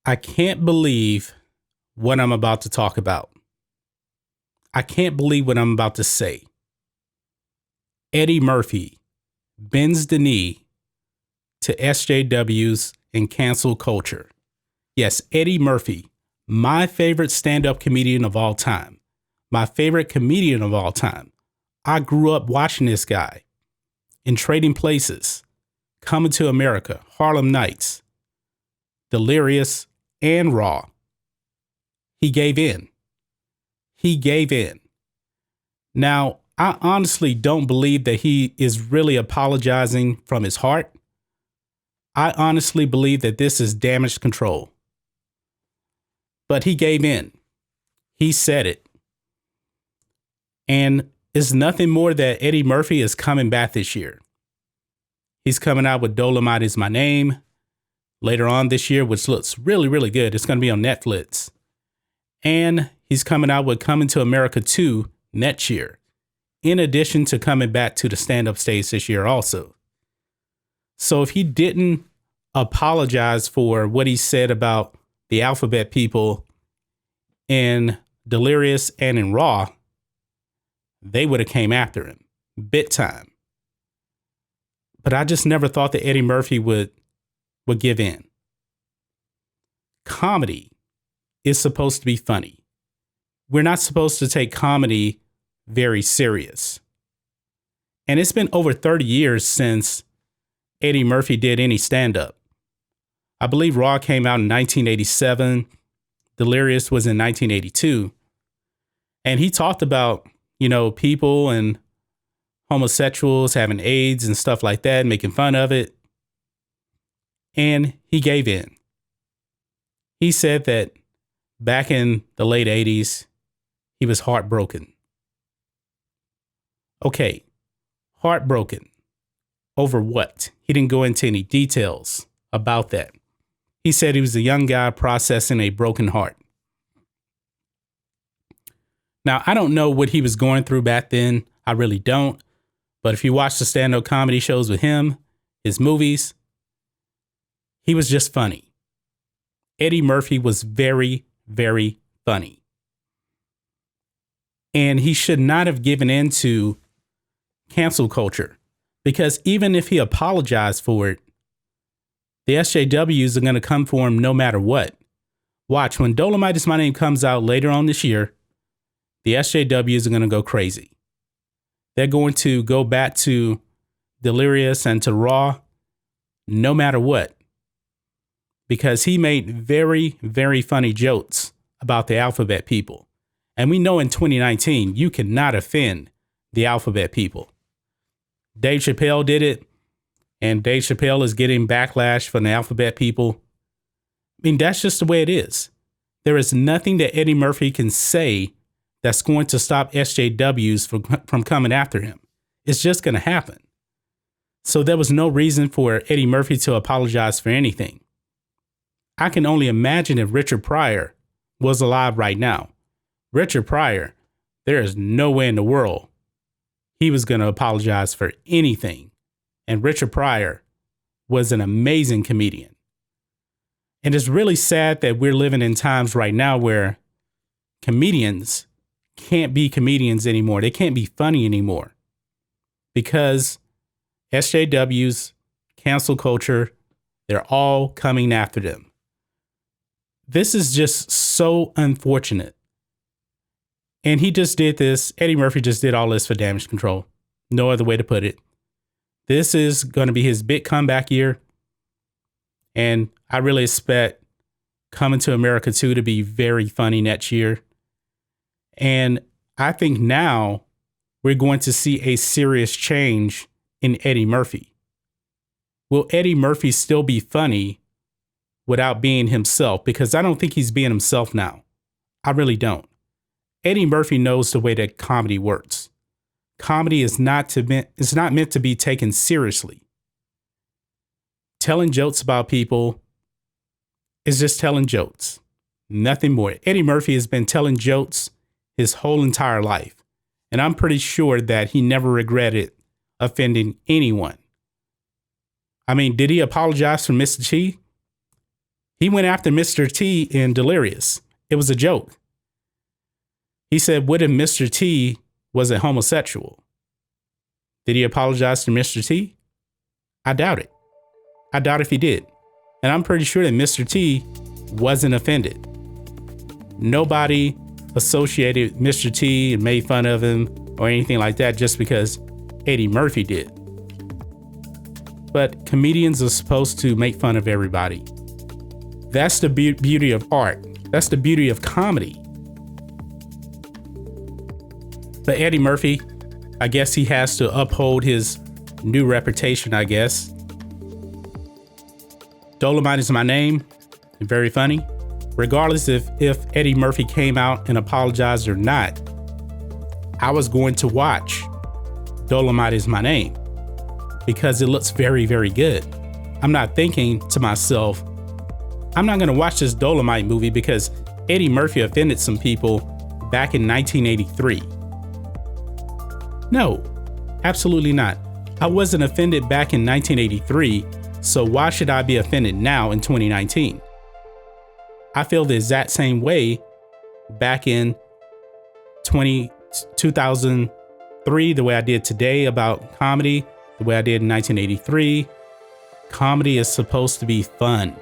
I can't believe what I'm about to talk about. I can't believe what I'm about to say. Eddie Murphy bends the knee to SJWs and cancel culture. Yes, Eddie Murphy, my favorite stand-up comedian of all time. My favorite comedian of all time. I grew up watching this guy in Trading Places, Coming to America, Harlem Nights, Delirious, and Raw. He gave in. He gave in. Now, I honestly don't believe that he is really apologizing from his heart. I honestly believe that this is damage control. But he gave in. He said it. And it's nothing more that Eddie Murphy is coming back this year. He's coming out with Dolomite Is My Name later on this year, which looks really, really good. It's going to be on Netflix. And he's coming out with Coming to America 2 next year, in addition to coming back to the stand-up stage this year also. So if he didn't apologize for what he said about the alphabet people in Delirious and in Raw, they would have came after him big time. But I just never thought that Eddie Murphy would give in. Comedy is supposed to be funny. We're not supposed to take comedy very serious. And it's been over 30 years since Eddie Murphy did any stand-up. I believe Raw came out in 1987. Delirious was in 1982. And he talked about, people and homosexuals having AIDS and stuff like that, making fun of it. And he gave in. He said that back in the late 80s, he was heartbroken. Okay, heartbroken. Over what? He didn't go into any details about that. He said he was a young guy processing a broken heart. Now, I don't know what he was going through back then. I really don't. But if you watch the stand-up comedy shows with him, his movies, he was just funny. Eddie Murphy was very, very funny. And he should not have given in to cancel culture, because even if he apologized for it, the SJWs are going to come for him no matter what. Watch, when Dolomite Is My Name comes out later on this year, the SJWs are going to go crazy. They're going to go back to Delirious and to Raw no matter what, because he made very, very funny jokes about the alphabet people. And we know in 2019, you cannot offend the alphabet people. Dave Chappelle did it, and Dave Chappelle is getting backlash from the alphabet people. I mean, that's just the way it is. There is nothing that Eddie Murphy can say that's going to stop SJWs from coming after him. It's just going to happen. So there was no reason for Eddie Murphy to apologize for anything. I can only imagine if Richard Pryor was alive right now. Richard Pryor, there is no way in the world he was going to apologize for anything. And Richard Pryor was an amazing comedian. And it's really sad that we're living in times right now where comedians can't be comedians anymore. They can't be funny anymore because SJWs, cancel culture, they're all coming after them. This is just so unfortunate. And he just did this. Eddie Murphy just did all this for damage control. No other way to put it. This is going to be his big comeback year. And I really expect Coming to America 2 to be very funny next year. And I think now we're going to see a serious change in Eddie Murphy. Will Eddie Murphy still be funny without being himself? Because I don't think he's being himself now. I really don't. Eddie Murphy knows the way that comedy works. Comedy is not meant to be taken seriously. Telling jokes about people is just telling jokes. Nothing more. Eddie Murphy has been telling jokes his whole entire life. And I'm pretty sure that he never regretted offending anyone. I mean, did he apologize for Mr. T? He went after Mr. T in Delirious. It was a joke. He said, what if Mr. T was a homosexual? Did he apologize to Mr. T? I doubt it. I doubt if he did. And I'm pretty sure that Mr. T wasn't offended. Nobody associated Mr. T and made fun of him or anything like that just because Eddie Murphy did. But comedians are supposed to make fun of everybody. That's the beauty of art. That's the beauty of comedy. But Eddie Murphy, I guess he has to uphold his new reputation, I guess. Dolomite is my name. Very funny. Regardless if Eddie Murphy came out and apologized or not, I was going to watch Dolomite is my name because it looks very, very good. I'm not thinking to myself, I'm not going to watch this Dolomite movie because Eddie Murphy offended some people back in 1983. No, absolutely not. I wasn't offended back in 1983, so why should I be offended now in 2019? I feel the exact same way back in 2003, the way I did today about comedy, the way I did in 1983. Comedy is supposed to be fun.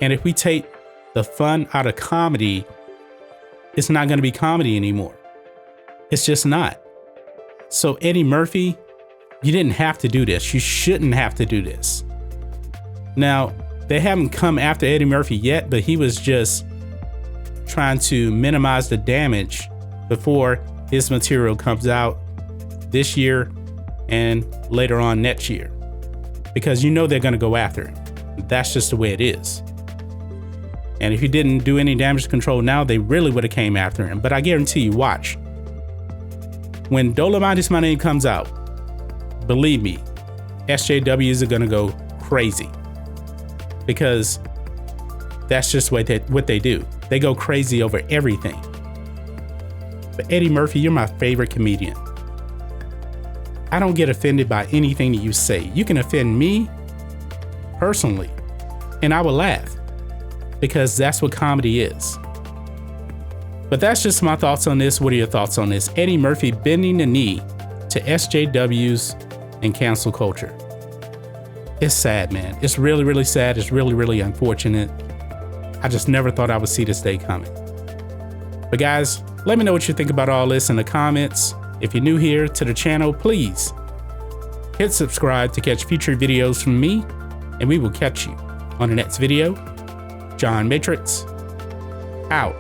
And if we take the fun out of comedy, it's not going to be comedy anymore. It's just not. So Eddie Murphy, you didn't have to do this. You shouldn't have to do this. Now, they haven't come after Eddie Murphy yet, but he was just trying to minimize the damage before his material comes out this year and later on next year. Because you know they're going to go after him. That's just the way it is. And if he didn't do any damage control now, they really would have came after him. But I guarantee you, watch. When Dolomite is my name comes out, believe me, SJWs are going to go crazy. Because that's just what they do. They go crazy over everything. But Eddie Murphy, you're my favorite comedian. I don't get offended by anything that you say. You can offend me personally, and I will laugh because that's what comedy is. But that's just my thoughts on this. What are your thoughts on this? Eddie Murphy bending the knee to SJWs and cancel culture. It's sad, man. It's really, really sad. It's really, really unfortunate. I just never thought I would see this day coming. But guys, let me know what you think about all this in the comments. If you're new here to the channel, please hit subscribe to catch future videos from me, and we will catch you on the next video. John Matrixx, out.